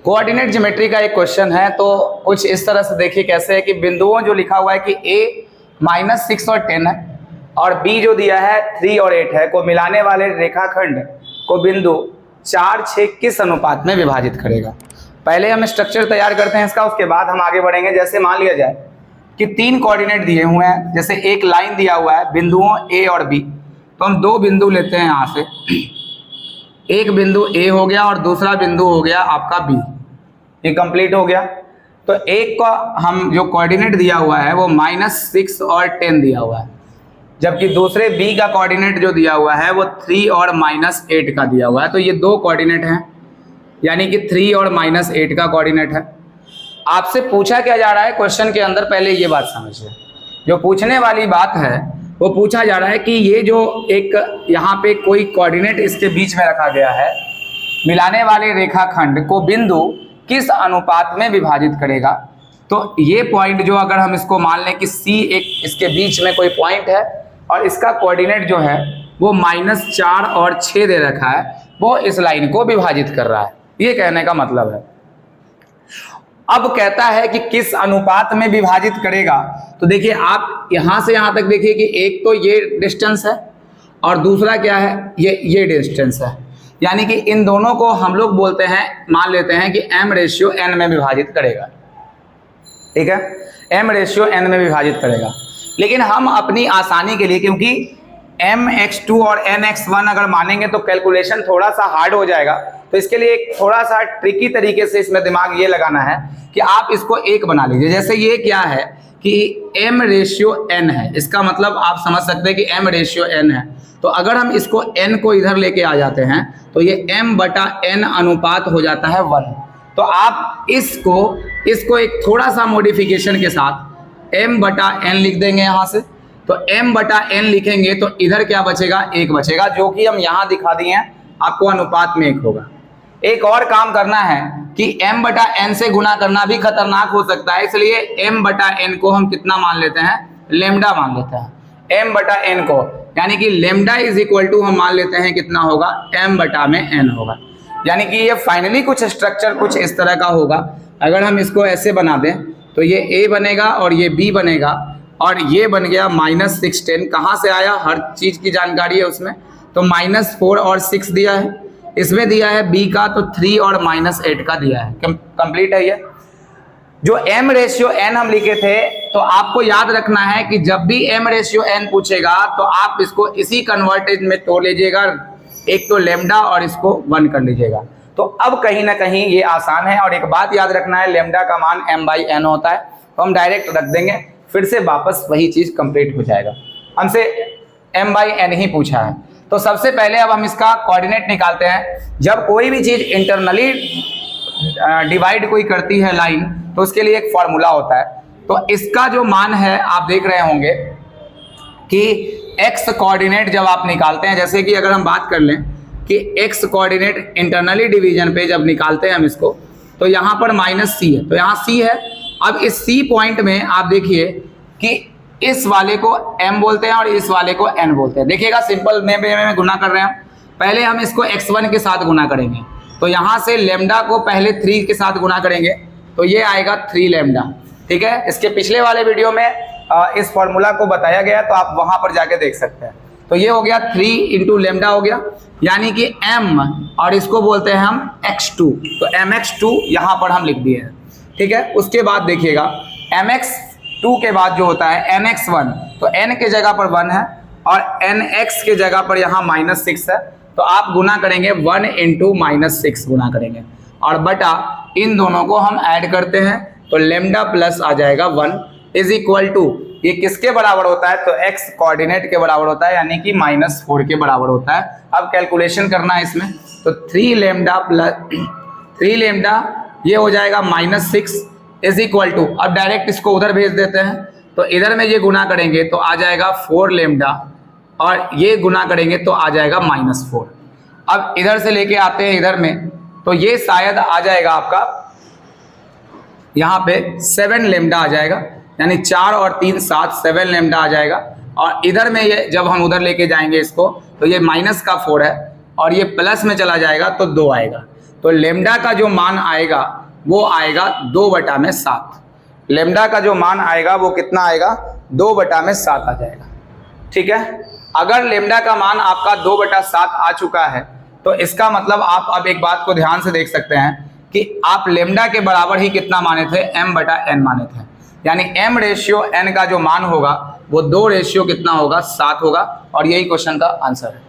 Coordinate geometry का एक question है, तो कुछ इस तरह से देखिए कैसे है कि बिंदुओं जो लिखा हुआ है कि a -6 और 10 है और b जो दिया है 3 और 8 है, को मिलाने वाले रेखाखंड को बिंदु 4, 6 किस अनुपात में विभाजित करेगा। पहले हम स्ट्रक्चर तैयार करते हैं इसका, उसके बाद हम आगे बढ़ेंगे। जैसे मान लिया जाए कि 3 कोऑर्डिनेट दिए हुए हैं, जैसे एक लाइन दिया हुआ है बिंदुओं a और b, तो हम 2 बिंदु लेते हैं यहाँ से। एक बिंदु a हो गया और दूसरा बिंदु हो गया आपका b, ये कंप्लीट हो गया। तो एक का हम जो कोऑर्डिनेट दिया हुआ है वो -6 और 10 दिया हुआ है, जबकि दूसरे b का कोऑर्डिनेट जो दिया हुआ है वो 3 और -8 का दिया हुआ है। तो ये 2 कोऑर्डिनेट हैं, यानी कि 3 और -8 का कोऑर्डिनेट है। आपसे पूछा क्या जा रहा है क्वेश्चन के अंदर, पहले ये बात समझिए। जो पूछने वाली बात है वो पूछा जा रहा है कि ये जो एक यहाँ पे कोई कोऑर्डिनेट इसके बीच में रखा गया है, मिलाने वाले रेखाखंड को बिंदु किस अनुपात में विभाजित करेगा। तो ये पॉइंट जो अगर हम इसको मान लें कि C एक इसके बीच में कोई पॉइंट है और इसका कोऑर्डिनेट जो है वो -4 और 6 दे रखा है, वो इस लाइन को विभाजित कर रहा है, ये कहने का मतलब है। अब कहता है कि किस अनुपात में विभाजित करेगा। तो देखिए आप यहां से यहां तक देखिए कि एक तो ये डिस्टेंस है और दूसरा क्या है, ये डिस्टेंस है, यानी कि इन दोनों को हम लोग बोलते हैं, मान लेते हैं कि m/n में विभाजित करेगा। ठीक है, m/n में विभाजित करेगा। लेकिन हम अपनी आसानी के लिए, क्योंकि mx2 और nx1 अगर मानेंगे तो कैलकुलेशन थोड़ा सा हार्ड हो जाएगा, तो इसके लिए एक थोड़ा सा ट्रिकी तरीके से इसमें दिमाग ये लगाना है कि आप इसको 1 बना लीजिए। जैसे ये क्या है कि m/n है, इसका मतलब आप समझ सकते हैं कि m/n है। तो अगर हम इसको n को इधर लेके आ जाते हैं तो ये m/n अनुपात हो जाता है 1। तो आप इसको एक थोड़ा सा मॉडिफिकेशन के साथ m/n लिख देंगे यहाँ से। तो m/n लिखेंगे तो इधर क्या बचेगा, 1 बचेगा, जो कि हम यहाँ दिखा दिए हैं आपको अनुपात में 1 होगा। एक और काम करना है कि m/n से गुना करना भी खतरनाक हो सकता है, इसलिए m/n को हम कितना मान लेते हैं, लेमडा मान लेते हैं m/n को, यानी कि लेमडा इज इक्वल टू हम मान लेते हैं कितना होगा, m/n होगा। यानी कि ये फाइनली कुछ स्ट्रक्चर कुछ इस तरह का होगा। अगर हम इसको ऐसे बना दें तो ये a बनेगा और ये b बनेगा और ये बन गया -6 10। कहाँ से आया, हर चीज़ की जानकारी है उसमें। तो -4 और 6 दिया है, इसमें दिया है b का तो 3 और -8 का दिया है। कंप्लीट है ये। जो m/n हम लिखे थे, तो आपको याद रखना है कि जब भी m/n पूछेगा तो आप इसको इसी कन्वर्टेज में तोड़ लीजिएगा, एक तो लेमडा और इसको 1 कर लीजिएगा। तो अब कहीं ना कहीं ये आसान है। और एक बात याद रखना है, लेमडा का मान m/n होता है, तो हम डायरेक्ट रख देंगे, फिर से वापस वही चीज़ कंप्लीट हो जाएगा। हमसे m/n ही पूछा है। तो सबसे पहले अब हम इसका कोऑर्डिनेट निकालते हैं। जब कोई भी चीज़ इंटरनली डिवाइड कोई करती है लाइन, तो उसके लिए एक फॉर्मूला होता है। तो इसका जो मान है आप देख रहे होंगे कि x कोऑर्डिनेट जब आप निकालते हैं, जैसे कि अगर हम बात कर लें कि x कोऑर्डिनेट इंटरनली डिवीजन पे जब निकालते हैं हम इसको, तो यहाँ पर -c है, तो यहाँ c है। अब इस c पॉइंट में आप देखिए कि इस वाले को m बोलते हैं और इस वाले को n बोलते हैं। देखिएगा सिंपल में गुना कर रहे हैं। पहले हम इसको x1 के साथ गुना करेंगे, तो यहाँ से लेमडा को पहले 3 के साथ गुना करेंगे, तो ये आएगा 3 लेमडा। ठीक है, इसके पिछले वाले वीडियो में इस फॉर्मूला को बताया गया, तो आप वहाँ पर जाके देख सकते हैं। तो ये हो गया 3 × लेमडा हो गया, यानी कि m, और इसको बोलते हैं हम x2, तो mx2 यहाँ पर हम लिख दिए हैं। ठीक है, उसके बाद देखिएगा mx2 के बाद जो होता है nx1, तो n के जगह पर 1 है और nx के जगह पर यहाँ -6 है, तो आप गुना करेंगे 1 × -6 गुना करेंगे और बटा इन दोनों को हम ऐड करते हैं, तो लेमडा प्लस आ जाएगा 1 इज इक्वल टू, ये किसके बराबर होता है, तो x कोऑर्डिनेट के बराबर होता है, यानी कि -4 के बराबर होता है। अब कैलकुलेशन करना है इसमें, तो 3 लेमडा प्लस 3 लेमडा ये हो जाएगा -6 इज इक्वल टू, अब डायरेक्ट इसको उधर भेज देते हैं, तो इधर में ये गुना करेंगे तो आ जाएगा 4 लेमडा और ये गुना करेंगे तो आ जाएगा -4। अब इधर से लेके आते हैं इधर में, तो ये शायद आ जाएगा आपका यहाँ पे 7 लेमडा आ जाएगा, यानी 4 और 3 7 7 लेमडा आ जाएगा। और इधर में ये जब हम उधर लेके जाएंगे इसको, तो ये -4 है और ये प्लस में चला जाएगा तो 2 आएगा। तो लेमडा का जो मान आएगा वो आएगा 2/7। लेमडा का जो मान आएगा वो कितना आएगा, 2/7 आ जाएगा। ठीक है, अगर लेमडा का मान आपका 2/7 आ चुका है तो इसका मतलब आप अब एक बात को ध्यान से देख सकते हैं कि आप लेमडा के बराबर ही कितना माने थे, m/n माने थे। यानी m/n का जो मान होगा वो 2 रेशियो कितना होगा, 7 होगा। और यही क्वेश्चन का आंसर है।